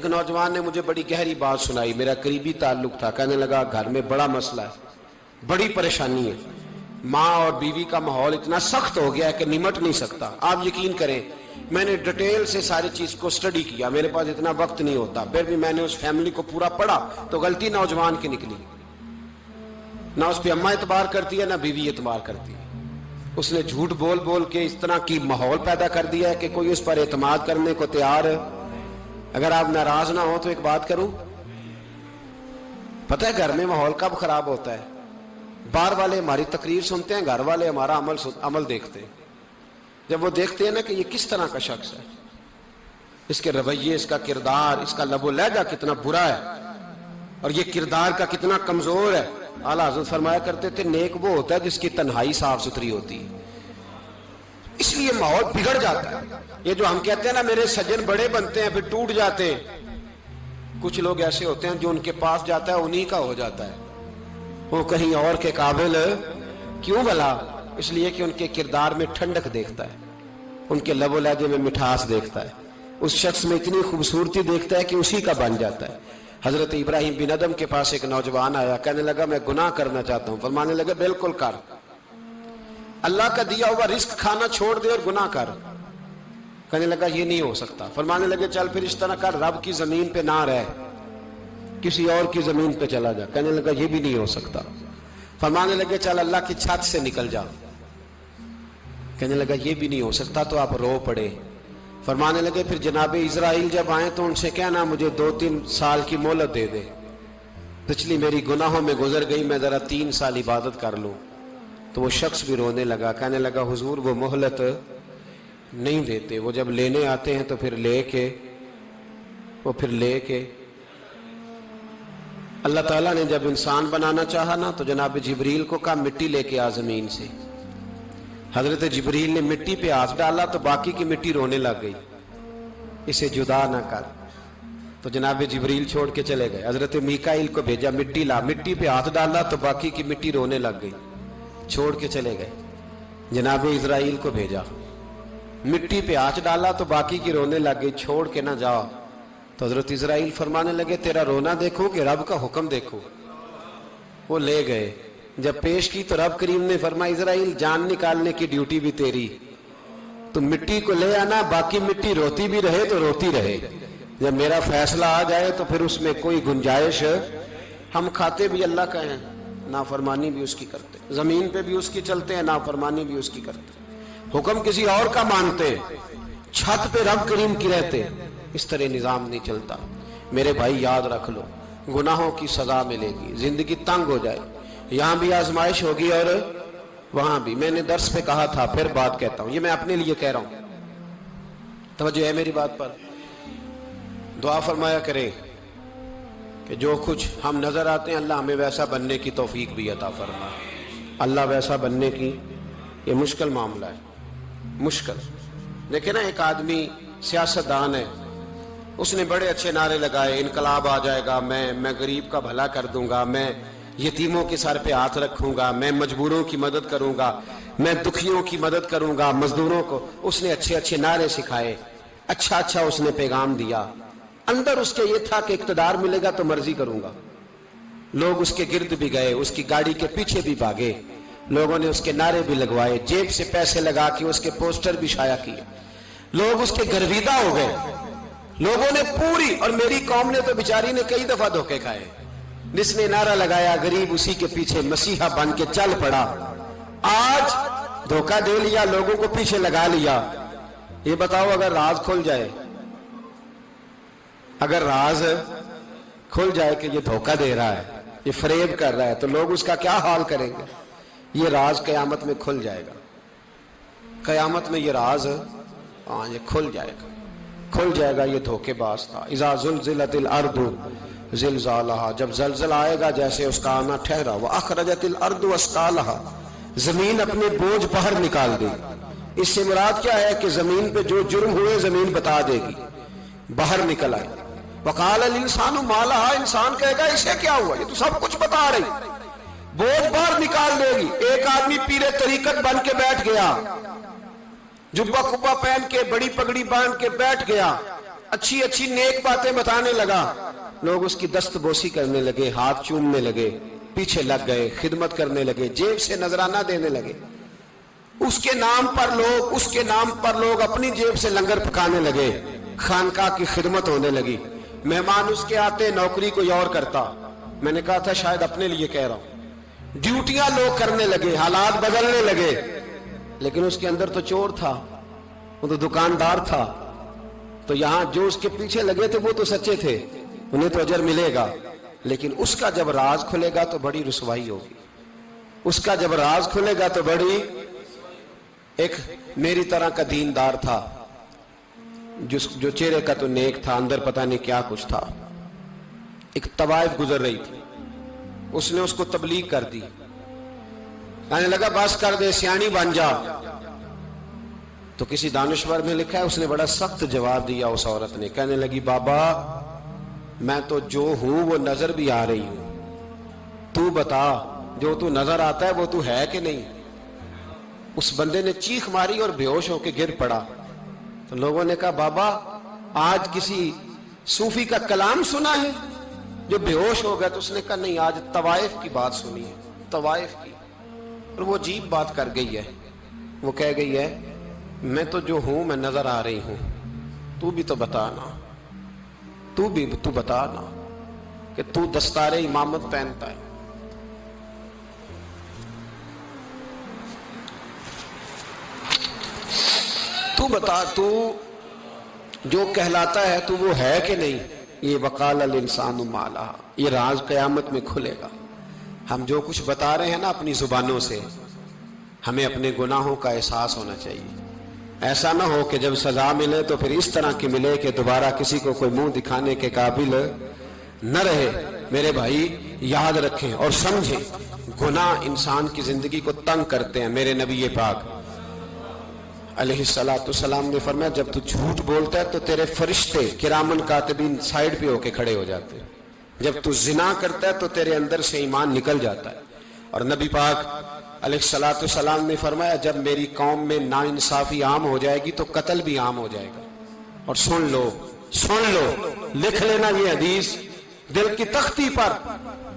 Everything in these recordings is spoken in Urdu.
ایک نوجوان نے مجھے بڑی گہری بات سنائی، میرا قریبی تعلق تھا، کہنے لگا گھر میں بڑا مسئلہ ہے، بڑی پریشانی ہے، ماں اور بیوی کا ماحول اتنا سخت ہو گیا ہے کہ نمٹ نہیں سکتا۔ آپ یقین کریں میں نے ڈیٹیل سے ساری چیز کو سٹڈی کیا، میرے پاس اتنا وقت نہیں ہوتا، پھر بھی میں نے اس فیملی کو پورا پڑھا تو غلطی نوجوان کی نکلی، نہ اس پہ اماں اعتبار کرتی ہے نہ بیوی اعتبار کرتی ہے۔ اس نے جھوٹ بول بول کے اس طرح کی ماحول پیدا کر دیا ہے کہ کوئی اس پر اعتماد کرنے کو تیار ہے۔ اگر آپ ناراض نہ ہو تو ایک بات کروں، پتہ ہے گھر میں ماحول کب خراب ہوتا ہے؟ باہر والے ہماری تقریر سنتے ہیں، گھر والے ہمارا عمل دیکھتے ہیں۔ جب وہ دیکھتے ہیں نا کہ یہ کس طرح کا شخص ہے، اس کے رویے، اس کا کردار، اس کا لب و لہجہ کتنا برا ہے اور یہ کردار کا کتنا کمزور ہے۔ اعلیٰ حضرت فرمایا کرتے تھے نیک وہ ہوتا ہے جس کی تنہائی صاف ستھری ہوتی ہے، اس لیے ماحول بگڑ جاتا ہے۔ یہ جو ہم کہتے ہیں نا میرے سجن بڑے بنتے ہیں پھر ٹوٹ جاتے ہیں، کچھ لوگ ایسے ہوتے ہیں جو ان کے پاس جاتا ہے انہی کا ہو جاتا ہے، وہ کہیں اور کے قابل کیوں بھلا؟ اس لیے کہ ان کے کردار میں ٹھنڈک دیکھتا ہے، ان کے لب و لہجے میں مٹھاس دیکھتا ہے، اس شخص میں اتنی خوبصورتی دیکھتا ہے کہ اسی کا بن جاتا ہے۔ حضرت ابراہیم بن ادم کے پاس ایک نوجوان آیا، کہنے لگا میں گناہ کرنا چاہتا ہوں، فرمانے لگے بالکل کر، اللہ کا دیا ہوا رزق کھانا چھوڑ دے اور گناہ کر۔ کہنے لگا یہ نہیں ہو سکتا، فرمانے لگے چل پھر اس طرح کر، رب کی زمین پہ نہ رہ، کسی اور کی زمین پہ چلا جا۔ کہنے لگا یہ بھی نہیں ہو سکتا، فرمانے لگے چل اللہ کی چھت سے نکل جا۔ کہنے لگا یہ بھی نہیں ہو سکتا، تو آپ رو پڑے۔ فرمانے لگے پھر جناب اسرائیل جب آئیں تو ان سے کہنا مجھے 2-3 سال کی مہلت دے دے، پچھلی میری گناہوں میں گزر گئی، میں ذرا 3 سال عبادت کر لوں۔ تو وہ شخص بھی رونے لگا، کہنے لگا حضور وہ مہلت نہیں دیتے، وہ جب لینے آتے ہیں تو پھر لے کے اللہ تعالیٰ نے جب انسان بنانا چاہا نا تو جناب جبریل کو کہا مٹی لے کے آ زمین سے۔ حضرت جبریل نے مٹی پہ ہاتھ ڈالا تو باقی کی مٹی رونے لگ گئی، اسے جدا نہ کر۔ تو جناب جبریل چھوڑ کے چلے گئے، حضرت میکائیل کو بھیجا مٹی لا، مٹی پہ ہاتھ ڈالا تو باقی کی مٹی رونے لگ گئی، چھوڑ کے چلے گئے۔ جناب اسرائیل کو بھیجا، مٹی پہ ہاتھ ڈالا تو باقی کی رونے لگ گئی، چھوڑ کے نہ جاؤ۔ تو حضرت اسرائیل فرمانے لگے تیرا رونا دیکھو کہ رب کا حکم دیکھو۔ وہ لے گئے، جب پیش کی تو رب کریم نے فرمایا اسرائیل جان نکالنے کی ڈیوٹی بھی تیری، تو مٹی کو لے آنا، باقی مٹی روتی بھی رہے تو روتی رہے، جب میرا فیصلہ آ جائے تو پھر اس میں کوئی گنجائش، ہم کھاتے بھی اللہ کا ہیں، نافرمانی بھی اس کی کرتے، زمین پہ بھی اس کی چلتے ہیں، نافرمانی بھی اس کی کرتے، حکم کسی اور کا مانتے، چھت پہ رب کریم کی رہتے، اس طرح نظام نہیں چلتا۔ میرے بھائی یاد رکھ لو گناہوں کی سزا ملے گی، زندگی تنگ ہو جائے، یہاں بھی آزمائش ہوگی اور وہاں بھی۔ میں نے درس پہ کہا تھا، پھر بات کہتا ہوں، یہ میں اپنے لیے کہہ رہا ہوں، توجہ ہے میری بات پر۔ دعا فرمایا کریں کہ جو کچھ ہم نظر آتے ہیں اللہ ہمیں ویسا بننے کی توفیق بھی عطا فرمائے۔ اللہ ویسا بننے کی یہ مشکل معاملہ ہے، مشکل۔ دیکھیں نا ایک آدمی سیاستدان ہے، اس نے بڑے اچھے نعرے لگائے، انقلاب آ جائے گا، میں غریب کا بھلا کر دوں گا، میں یتیموں کے سر پہ ہاتھ رکھوں گا، میں مجبوروں کی مدد کروں گا، میں دکھیوں کی مدد کروں گا، مزدوروں کو۔ اس نے اچھے اچھے نعرے سکھائے، اچھا اس نے پیغام دیا، اندر اس کے یہ تھا کہ اقتدار ملے گا تو مرضی کروں گا۔ لوگ اس کے گرد بھی گئے، اس کی گاڑی کے پیچھے بھی بھاگے، لوگوں نے اس کے نعرے بھی لگوائے، جیب سے پیسے لگا کے اس کے پوسٹر بھی شائع کیے، لوگ اس کے گرویدہ ہو گئے، لوگوں نے پوری، اور میری قوم نے تو بیچاری نے کئی دفعہ دھوکے کھائے، جس نے نعرہ لگایا غریب اسی کے پیچھے مسیحا بن کے چل پڑا۔ آج دھوکہ دے لیا، لوگوں کو پیچھے لگا لیا۔ یہ بتاؤ اگر راز کھل جائے، اگر راز کھل جائے کہ یہ دھوکہ دے رہا ہے، یہ فریب کر رہا ہے، تو لوگ اس کا کیا حال کریں گے؟ یہ راز قیامت میں کھل جائے گا، قیامت میں یہ راز یہ کھل جائے گا، یہ دھوکے باز تھا۔ اذا زلزلت الارض زلزالہا، جب زلزلہ آئے گا جیسے اس کا آنا ٹھہرا، واخرجت الارض اثقالہا، زمین اپنے بوجھ باہر نکال دے گی۔ اس سے مراد کیا ہے کہ زمین پہ جو جرم ہوئے زمین بتا دے گی، باہر نکل آئے۔ وقال الانسان ما لہا، انسان کہے گا اسے کیا ہوا، یہ تو سب کچھ بتا رہی، بوجھ باہر نکال دے گی۔ ایک آدمی پیر طریقت بن کے بیٹھ گیا، جبہ کبہ پہن کے، بڑی پگڑی باندھ کے بیٹھ گیا، اچھی اچھی نیک باتیں بتانے لگا، لوگ اس کی دست بوسی کرنے لگے، ہاتھ چومنے لگے، پیچھے لگ گئے، خدمت کرنے لگے، جیب سے نذرانہ دینے لگے۔ اس کے نام پر لوگ اپنی جیب سے لنگر پکانے لگے، خانقاہ کی خدمت ہونے لگی، مہمان اس کے آتے، نوکری کوئی اور کرتا۔ میں نے کہا تھا شاید اپنے لیے کہہ رہا ہوں، ڈیوٹیاں لوگ کرنے لگے، حالات بدلنے لگے، لیکن اس کے اندر تو چور تھا، وہ تو دکاندار تھا، تو یہاں جو اس کے پیچھے لگے تھے وہ تو سچے تھے، انہیں تو اجر ملے گا، لیکن اس کا جب راز کھلے گا تو بڑی رسوائی ہوگی۔ اس کا جب راز کھلے گا تو بڑی، ایک میری طرح کا دیندار تھا، جو چہرے کا تو نیک تھا، اندر پتہ نہیں کیا کچھ تھا۔ ایک طوائف گزر رہی تھی، اس نے اس کو تبلیغ کر دی، کہنے لگا بس کر دے، سیانی بن جا۔ تو کسی دانشور میں لکھا ہے اس نے بڑا سخت جواب دیا، اس عورت نے کہنے لگی بابا میں تو جو ہوں وہ نظر بھی آ رہی ہوں، تو بتا جو تو نظر آتا ہے وہ تو ہے کہ نہیں؟ اس بندے نے چیخ ماری اور بے ہوش ہو کے گر پڑا۔ تو لوگوں نے کہا بابا آج کسی صوفی کا کلام سنا ہے جو بے ہوش ہو گیا؟ تو اس نے کہا نہیں، آج طوائف کی بات سنی ہے، طوائف کی۔ اور وہ عجیب بات کر گئی ہے، وہ کہہ گئی ہے میں تو جو ہوں میں نظر آ رہی ہوں، تو بھی تو بتانا، تو بتانا کہ تو دستار امامت پہنتا ہے۔ تو بتا، تو جو کہلاتا ہے تو وہ ہے کہ نہیں؟ یہ وقال الانسان ما لہا، یہ راز قیامت میں کھلے گا۔ ہم جو کچھ بتا رہے ہیں نا اپنی زبانوں سے، ہمیں اپنے گناہوں کا احساس ہونا چاہیے۔ ایسا نہ ہو کہ جب سزا ملے تو پھر اس طرح کی ملے کہ دوبارہ کسی کو کوئی منہ دکھانے کے قابل نہ رہے۔ میرے بھائی یاد رکھیں اور سمجھیں، گناہ انسان کی زندگی کو تنگ کرتے ہیں۔ میرے نبی پاک علیہ السلام نے فرمایا جب تو جھوٹ بولتا ہے تو تیرے فرشتے کرامن کاتبین سائیڈ پہ ہو کے کھڑے ہو جاتے ہیں، جب تو زنا کرتا ہے تو تیرے اندر سے ایمان نکل جاتا ہے۔ اور نبی پاک علیہ السلام نے فرمایا جب میری قوم میں ناانصافی عام ہو جائے گی تو قتل بھی عام ہو جائے گا۔ اور سن لو، لکھ لینا یہ حدیث دل کی تختی پر،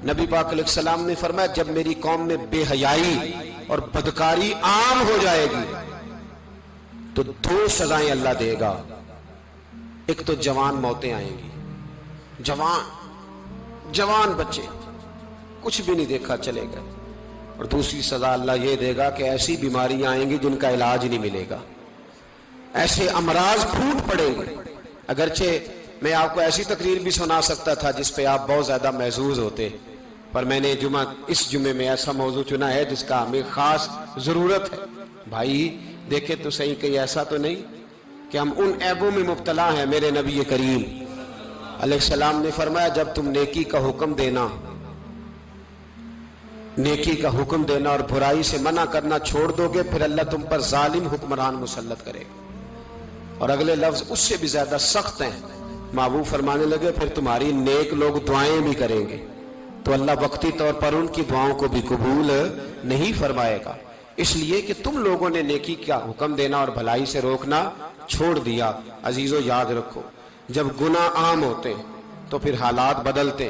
نبی پاک علیہ السلام نے فرمایا جب میری قوم میں بے حیائی اور بدکاری عام ہو جائے گی تو دو سزائیں اللہ دے گا۔ ایک تو جوان موتیں آئیں گی، جوان بچے کچھ بھی نہیں دیکھا چلے گئے، اور دوسری سزا اللہ یہ دے گا کہ ایسی بیماریاں آئیں گی جن کا علاج نہیں ملے گا، ایسے امراض پھوٹ پڑیں گے۔ اگرچہ میں آپ کو ایسی تقریر بھی سنا سکتا تھا جس پہ آپ بہت زیادہ محظوظ ہوتے، پر میں نے اس جمعے میں ایسا موضوع چنا ہے جس کا ہمیں خاص ضرورت ہے۔ بھائی دیکھے تو صحیح کہیں ایسا تو نہیں کہ ہم ان عیبوں میں مبتلا ہیں۔ میرے نبی کریم علیہ السلام نے فرمایا جب تم نیکی کا حکم دینا اور برائی سے منع کرنا چھوڑ دو گے پھر اللہ تم پر ظالم حکمران مسلط کرے گا۔ اور اگلے لفظ اس سے بھی زیادہ سخت ہیں، محبوب فرمانے لگے پھر تمہاری نیک لوگ دعائیں بھی کریں گے تو اللہ وقتی طور پر ان کی دعاؤں کو بھی قبول نہیں فرمائے گا، اس لیے کہ تم لوگوں نے نیکی کا حکم دینا اور بھلائی سے روکنا چھوڑ دیا۔ عزیزو یاد رکھو جب گناہ عام ہوتے تو پھر حالات بدلتے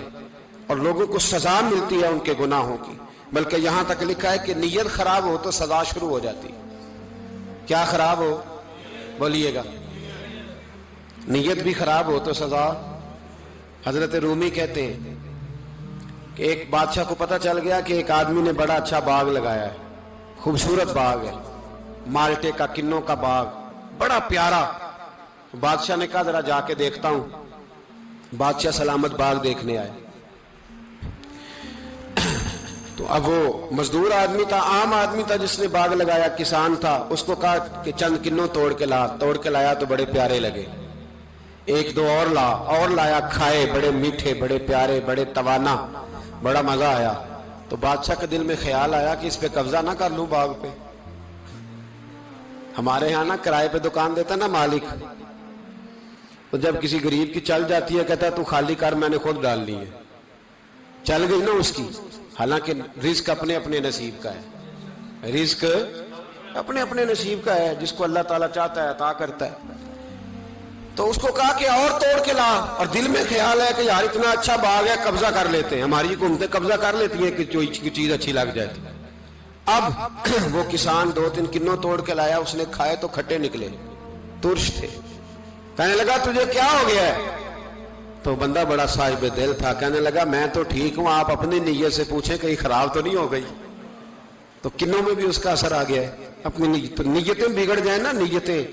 اور لوگوں کو سزا ملتی ہے ان کے گناہوں کی، بلکہ یہاں تک لکھا ہے کہ نیت خراب ہو تو سزا شروع ہو جاتی۔ کیا خراب ہو؟ بولیے گا، نیت بھی خراب ہو تو سزا۔ حضرت رومی کہتے ہیں کہ ایک بادشاہ کو پتہ چل گیا کہ ایک آدمی نے بڑا اچھا باغ لگایا ہے، خوبصورت باغ ہے، مالٹے کا کنوں کا باغ، بڑا پیارا۔ بادشاہ نے کہا ذرا جا کے دیکھتا ہوں۔ بادشاہ سلامت باغ دیکھنے آئے تو اب وہ مزدور آدمی تھا، عام آدمی تھا جس نے باغ لگایا، کسان تھا، اس کو کہا کہ چند کنوں توڑ کے لایا تو بڑے پیارے لگے، ایک دو اور لایا، کھائے، بڑے میٹھے، بڑے پیارے، بڑے توانا، بڑا مزہ آیا۔ تو بادشاہ کے دل میں خیال آیا کہ اس پہ قبضہ نہ کر لوں باغ پہ۔ ہمارے ہاں نا کرائے پہ دکان دیتا نا مالک، تو جب کسی غریب کی چل جاتی ہے کہتا ہے تو خالی کر، میں نے خود ڈال لی ہے، چل گئی نا اس کی۔ حالانکہ رزق اپنے اپنے نصیب کا ہے، رزق اپنے اپنے نصیب کا ہے، جس کو اللہ تعالیٰ چاہتا ہے عطا کرتا ہے۔ تو اس کو کہا کہ اور توڑ کے لا، اور دل میں خیال ہے کہ یار اتنا اچھا باغ ہے قبضہ کر لیتے ہیں، ہماری حکومتیں قبضہ کر لیتی ہیں کہ کوئی چیز اچھی لگ جائے تو۔ اب وہ کسان 2-3 کنوں توڑ کے لایا، اس نے کھائے تو کھٹے نکلے، ترش تھے۔ کہنے لگا تجھے کیا ہو گیا ہے؟ تو بندہ بڑا صاحب دل تھا، کہنے لگا میں تو ٹھیک ہوں، آپ اپنی نیت سے پوچھیں کہیں خراب تو نہیں ہو گئی۔ تو کنوں میں بھی اس کا اثر آ گیا ہے، اپنی نیتیں بگڑ جائیں نا، نیتیں۔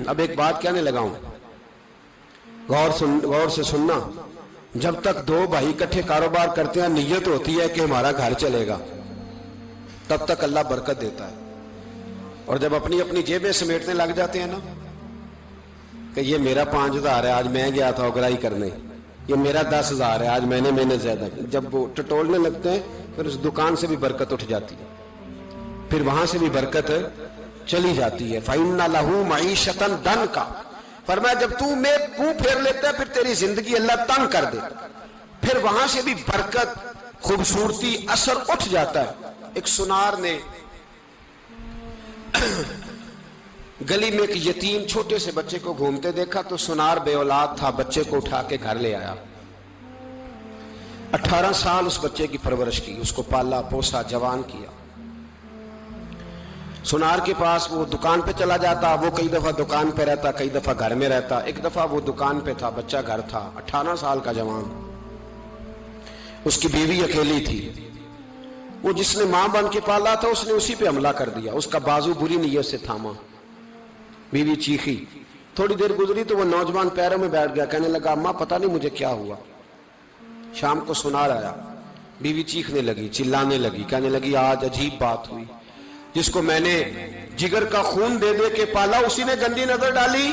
اب ایک بات کہنے لگا ہوں، غور سے سننا، جب تک 2 بھائی اکٹھے کاروبار کرتے ہیں نیت ہوتی ہے کہ ہمارا گھر چلے گا، تب تک اللہ برکت دیتا ہے، اور جب اپنی اپنی جیبیں سمیٹنے لگ جاتے ہیں نا کہ یہ میرا 5,000 ہے آج میں گیا تھا اگرائی کرنے، یہ میرا 10,000 ہے آج میں نے زیادہ، جب وہ ٹٹولنے لگتے ہیں پھر اس دکان سے بھی برکت اٹھ جاتی ہے، پھر وہاں سے بھی برکت چلی جاتی ہے۔ فَإِنَّ لَهُ مَعِيشَةً ضَنْكَ، فرمایا جب تو میں منہ پھیر لیتا ہے پھر تیری زندگی اللہ تنگ کر دیتا، پھر وہاں سے بھی برکت، خوبصورتی، اثر اٹھ جاتا ہے۔ ایک سنار نے گلی میں ایک یتیم چھوٹے سے بچے کو گھومتے دیکھا، تو سنار بے اولاد تھا، بچے کو اٹھا کے گھر لے آیا، 18 سال اس بچے کی پرورش کی، اس کو پالا پوسا، جوان کیا۔ سنار کے پاس وہ دکان پہ چلا جاتا، وہ کئی دفعہ دکان پہ رہتا، کئی دفعہ گھر میں رہتا۔ ایک دفعہ وہ دکان پہ تھا، بچہ گھر تھا، 18 سال کا جوان، اس کی بیوی اکیلی تھی۔ وہ جس نے ماں بن کے پالا تھا اس نے اسی پہ حملہ کر دیا، اس کا بازو بری نیت سے تھاما، بیوی چیخی۔ تھوڑی دیر گزری تو وہ نوجوان پیروں میں بیٹھ گیا، کہنے لگا اماں پتہ نہیں مجھے کیا ہوا۔ شام کو سنار آیا، بیوی چیخنے لگی، چلانے لگی، کہنے لگی آج عجیب بات ہوئی، جس کو میں نے جگر کا خون دے دے کے پالا اسی نے گندی نظر ڈالی۔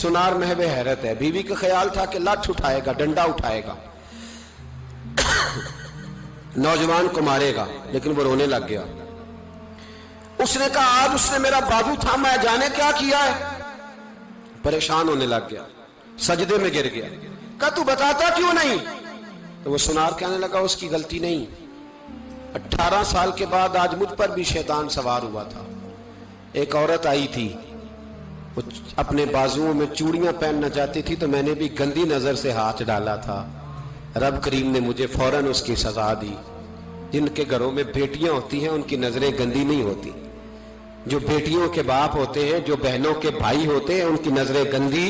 سنار محو حیرت ہے، بیوی کا خیال تھا کہ لاٹھ اٹھائے گا، ڈنڈا اٹھائے گا، نوجوان کو مارے گا، لیکن وہ رونے لگ گیا۔ اس نے کہا آج اس نے میرا بازو تھاما ہے، جانے کیا کیا ہے؟ پریشان ہونے لگ گیا، سجدے میں گر گیا، کہا تو بتاتا کیوں نہیں؟ تو وہ سنار کہنے لگا اس کی غلطی نہیں، 18 سال کے بعد آج مجھ پر بھی شیطان سوار ہوا تھا۔ ایک عورت آئی تھی، وہ اپنے بازوؤں میں چوڑیاں پہننا چاہتی تھی، تو میں نے بھی گندی نظر سے ہاتھ ڈالا تھا، رب کریم نے مجھے فوراً اس کی سزا دی۔ جن کے گھروں میں بیٹیاں ہوتی ہیں ان کی نظریں گندی نہیں ہوتی، جو بیٹیوں کے باپ ہوتے ہیں، جو بہنوں کے بھائی ہوتے ہیں، ان کی نظریں گندی۔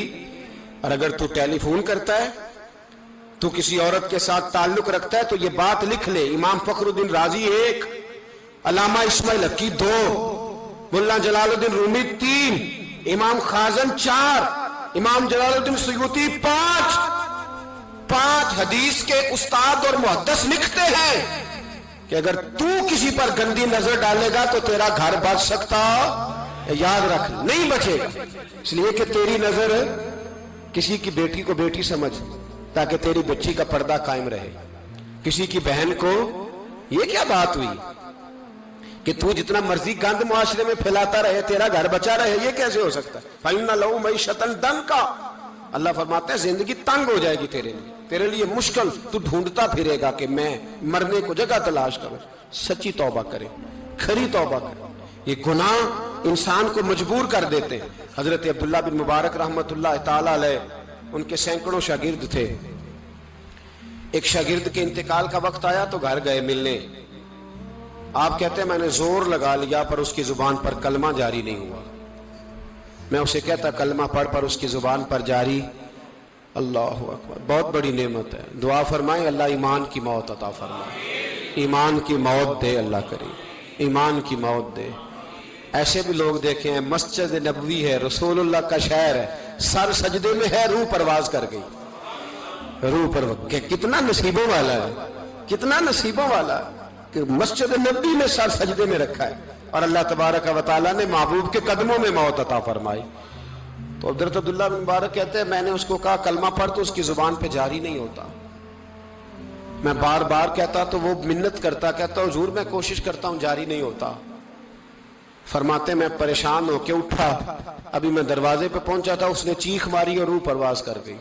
اور اگر تو ٹیلی فون کرتا ہے، تو کسی عورت کے ساتھ تعلق رکھتا ہے، تو یہ بات لکھ لے، امام فخر الدین رازی 1، علامہ اسماعیل حقی 2، ملا جلال الدین رومی 3، امام خازن 4، امام جلال الدین سیوطی 5 حدیث کے استاد اور محدث لکھتے ہیں کہ اگر تو کسی پر گندی نظر ڈالے گا تو تیرا گھر بچ سکتا، یاد رکھ نہیں بچے گا، اس لیے کہ تیری نظر کسی کی بیٹی کو بیٹی سمجھ، تاکہ تیری بچی کا پردہ قائم رہے۔ کسی کی بہن کو، یہ کیا بات ہوئی کہ تو جتنا مرضی گند معاشرے میں پھیلاتا رہے تیرا گھر بچا رہے، یہ کیسے ہو سکتا ہے؟ فَإِنَّ لَهُ مَعِيشَةً ضَنْكَ، اللہ فرماتے ہیں زندگی تنگ ہو جائے گی تیرے لیے مشکل، تو ڈھونڈتا پھرے گا کہ میں مرنے کو جگہ تلاش کروں۔ سچی توبہ کرے، کھری توبہ کرے۔ یہ گناہ انسان کو مجبور کر دیتے ہیں۔ حضرت عبداللہ بن مبارک رحمت اللہ تعالی علیہ، ان کے سینکڑوں شاگرد تھے، ایک شاگرد کے انتقال کا وقت آیا تو گھر گئے ملنے۔ آپ کہتے ہیں میں نے زور لگا لیا پر اس کی زبان پر کلمہ جاری نہیں ہوا۔ میں اسے کہتا کلمہ پڑھ پر اس کی زبان پر جاری، اللہ اکبر، بہت بڑی نعمت ہے۔ دعا فرمائیں اللہ ایمان کی موت عطا فرمائے، ایمان کی موت دے اللہ کریم، ایمان کی موت دے۔ ایسے بھی لوگ دیکھے ہیں، مسجد نبوی ہے، رسول اللہ کا شہر ہے، سر سجدے میں ہے، روح پرواز کر گئی، روح پرواز، کتنا نصیبوں والا ہے، کتنا نصیبوں والا ہے کہ مسجد نبوی میں سر سجدے میں رکھا ہے، اور اللہ تبارک و تعالیٰ نے محبوب کے قدموں میں موت عطا فرمائی۔ تو حضرت عبداللہ بن مبارک کہتے ہیں میں نے اس کو کہا کلمہ پڑھ، تو اس کی زبان پہ جاری نہیں ہوتا۔ میں بار بار کہتا تو وہ منت کرتا، کہتا حضور میں کوشش کرتا ہوں جاری نہیں ہوتا۔ فرماتے میں پریشان ہو کے اٹھا، ابھی میں دروازے پہ پہنچا تھا، اس نے چیخ ماری اور روح پرواز کر گئی۔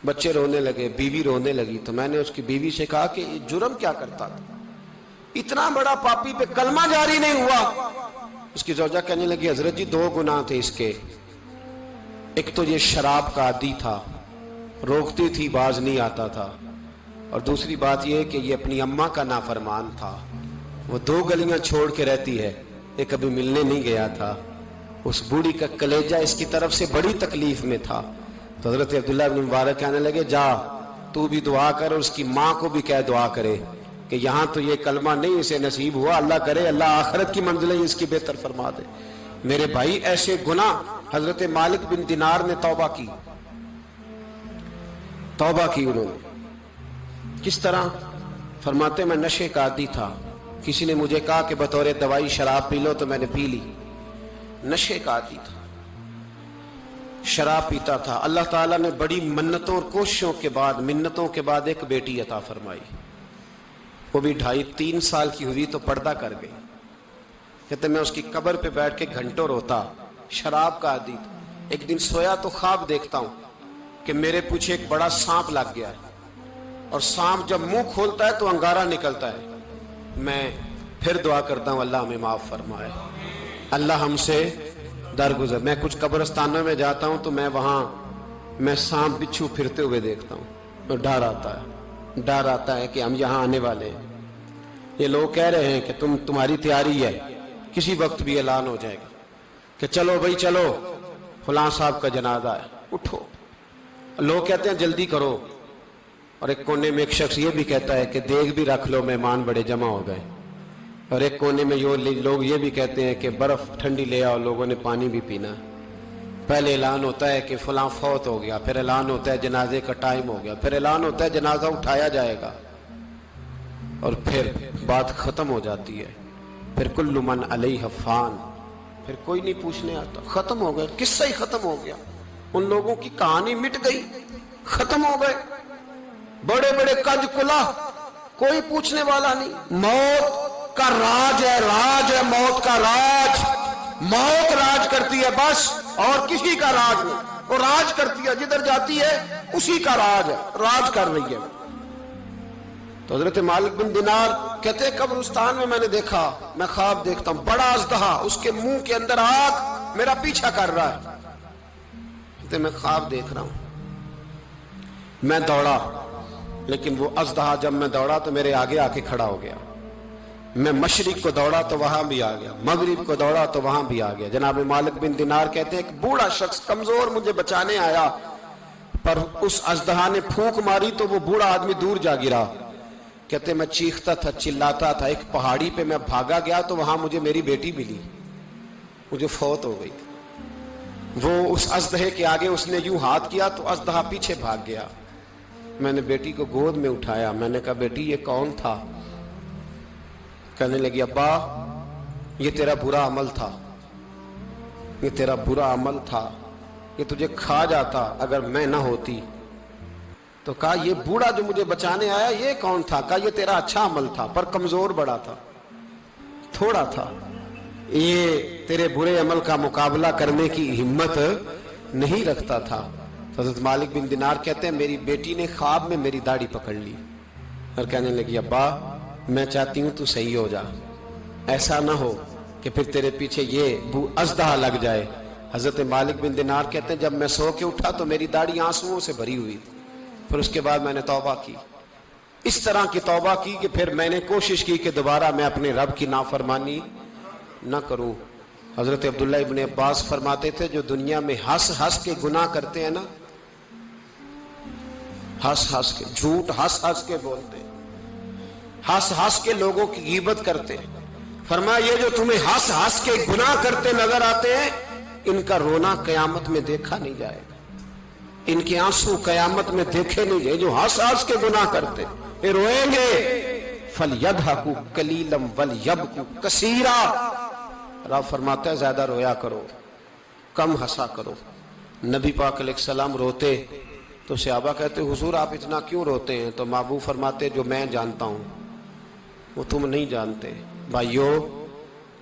بچے رونے لگے، بیوی رونے لگی، تو میں نے اس کی بیوی سے کہا کہ یہ جرم کیا کرتا تھا، اتنا بڑا پاپی پہ کلمہ جاری نہیں ہوا۔ اس کی زوجہ کہنے لگی حضرت جی 2 گناہ تھے اس کے، ایک تو یہ شراب کا عادی تھا، روکتی تھی باز نہیں آتا تھا، اور دوسری بات یہ کہ یہ اپنی اماں کا نافرمان تھا۔ وہ 2 گلیاں چھوڑ کے رہتی ہے، یہ کبھی ملنے نہیں گیا تھا۔ اس بوڑھی کا کلیجہ اس کی طرف سے بڑی تکلیف میں تھا، تو حضرت عبداللہ بن مبارک کہنے لگے جا تو بھی دعا کر اور اس کی ماں کو بھی کہہ دعا کرے کہ یہاں تو یہ کلمہ نہیں اسے نصیب ہوا، اللہ کرے اللہ آخرت کی منزلیں اس کی بہتر فرما دے۔ میرے بھائی ایسے گناہ حضرت مالک بن دینار نے توبہ کی انہوں نے۔ کس طرح؟ فرماتے میں نشے کا عادی تھا، کسی نے مجھے کہا کہ بطور دوائی شراب پی لو تو میں نے پی لی۔ نشے کا عادی تھا، شراب پیتا تھا۔ اللہ تعالیٰ نے بڑی منتوں اور کوششوں کے بعد، منتوں کے بعد ایک بیٹی عطا فرمائی، وہ بھی 2.5-3 سال کی ہوئی تو پردہ کر گئی۔ کہتے میں اس کی قبر پہ بیٹھ کے گھنٹوں روتا، شراب کا عادی تھا۔ ایک دن سویا تو خواب دیکھتا ہوں کہ میرے پیچھے ایک بڑا سانپ لگ گیا ہے، اور سانپ جب منہ کھولتا ہے تو انگارہ نکلتا ہے۔ میں پھر دعا کرتا ہوں اللہ ہمیں معاف فرمائے، اللہ ہم سے درگزر۔ میں کچھ قبرستانوں میں جاتا ہوں تو میں سانپ بچھو پھرتے ہوئے دیکھتا ہوں، تو ڈر آتا ہے کہ ہم یہاں آنے والے ہیں۔ یہ لوگ کہہ رہے ہیں کہ تمہاری تیاری ہے، کسی وقت بھی اعلان ہو جائے گا کہ چلو بھائی چلو فلاں صاحب کا جنازہ ہے، اٹھو۔ لوگ کہتے ہیں جلدی کرو، اور ایک کونے میں ایک شخص یہ بھی کہتا ہے کہ دیگ بھی رکھ لو، مہمان بڑے جمع ہو گئے۔ اور ایک کونے میں لوگ یہ بھی کہتے ہیں کہ برف ٹھنڈی لے آؤ، لوگوں نے پانی بھی پینا۔ پہلے اعلان ہوتا ہے کہ فلاں فوت ہو گیا، پھر اعلان ہوتا ہے جنازے کا ٹائم ہو گیا، پھر اعلان ہوتا ہے جنازہ اٹھایا جائے گا، اور پھر بات ختم ہو جاتی ہے۔ پھر کل من علیہ فان، پھر کوئی نہیں پوچھنے آتا، ختم ہو گئے، قصہ ہی ختم ہو گیا۔ ان لوگوں کی کہانی مٹ گئی، ختم ہو گئے، بڑے بڑے کج کلا، کوئی پوچھنے والا نہیں۔ موت کا راج ہے موت کا راج، موت راج کرتی ہے بس، اور کسی کا راج نہیں۔ وہ راج کرتی ہے، جدھر جاتی ہے اسی کا راج ہے، راج کر رہی ہے۔ تو حضرت مالک بن دینار کہتے ہیں قبرستان میں نے دیکھا، میں خواب دیکھتا ہوں بڑا اژدہا، اس کے منہ کے اندر آگ میرا پیچھا کر رہا ہے۔ کہتے میں خواب دیکھ رہا ہوں، میں دوڑا، لیکن وہ اژدہا جب میں دوڑا تو میرے آگے آ کے کھڑا ہو گیا۔ میں مشرق کو دوڑا تو وہاں بھی آ گیا، مغرب کو دوڑا تو وہاں بھی آ گیا۔ جناب مالک بن دینار کہتے ہیں ایک بوڑھا شخص کمزور مجھے بچانے آیا، پر اس اژدہا نے پھونک ماری تو وہ بوڑھا آدمی دور جا گرا۔ کہتے میں چیختا تھا، چلاتا تھا، ایک پہاڑی پہ میں بھاگا گیا تو وہاں مجھے میری بیٹی ملی، مجھے فوت ہو گئی۔ وہ اس اژدہے کے آگے اس نے یوں ہاتھ کیا تو اژدہا پیچھے بھاگ گیا۔ میں نے بیٹی کو گود میں اٹھایا، میں نے کہا بیٹی یہ کون تھا؟ کہنے لگی ابا یہ تیرا برا عمل تھا، یہ تیرا برا عمل تھا، یہ تجھے کھا جاتا اگر میں نہ ہوتی۔ تو کہا یہ بوڑھا جو مجھے بچانے آیا یہ کون تھا؟ کہا یہ تیرا اچھا عمل تھا، پر کمزور بڑا تھا، تھوڑا تھا، یہ تیرے برے عمل کا مقابلہ کرنے کی ہمت نہیں رکھتا تھا۔ حضرت مالک بن دینار کہتے ہیں میری بیٹی نے خواب میں میری داڑھی پکڑ لی اور کہنے لگی ابا میں چاہتی ہوں تو صحیح ہو جا، ایسا نہ ہو کہ پھر تیرے پیچھے یہ اژدہا لگ جائے۔ حضرت مالک بن دینار کہتے ہیں جب میں سو کے اٹھا تو میری داڑھی آنسوؤں سے بھری ہوئی، پھر اس کے بعد میں نے توبہ کی، اس طرح کی توبہ کی کہ پھر میں نے کوشش کی کہ دوبارہ میں اپنے رب کی نافرمانی نہ کروں۔ حضرت عبداللہ ابن عباس فرماتے تھے جو دنیا میں ہنس ہنس کے گناہ کرتے ہیں نا، ہنس ہنس کے جھوٹ ہنس ہنس کے بولتے ہیں، ہنس ہنس کے لوگوں کی غیبت کرتے ہیں، فرمایا یہ جو تمہیں ہنس ہنس کے گناہ کرتے نظر آتے ہیں ان کا رونا قیامت میں دیکھا نہیں جائے گا، ان کے آنسو قیامت میں دیکھے نہیں جائے۔ جو ہنس ہنس کے گناہ کرتے یہ روئیں گے، فَلْيَضْحَكُوا قَلِيلًا وَلْيَبْكُوا كَثِيرًا، رب فرماتا ہے زیادہ رویا کرو کم ہنسا کرو۔ نبی پاک علیہ السلام روتے تو صحابہ کہتے حضور آپ اتنا کیوں روتے ہیں؟ تو محبوب فرماتے جو میں جانتا ہوں وہ تم نہیں جانتے۔ بھائیو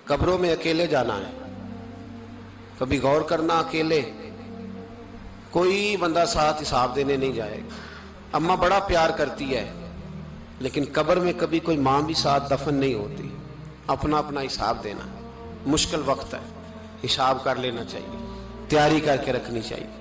قبروں میں اکیلے جانا ہے، کبھی غور کرنا، اکیلے کوئی بندہ ساتھ حساب دینے نہیں جائے گا۔ اماں بڑا پیار کرتی ہے لیکن قبر میں کبھی کوئی ماں بھی ساتھ دفن نہیں ہوتی، اپنا اپنا حساب دینا، مشکل وقت ہے، حساب کر لینا چاہیے، تیاری کر کے رکھنی چاہیے۔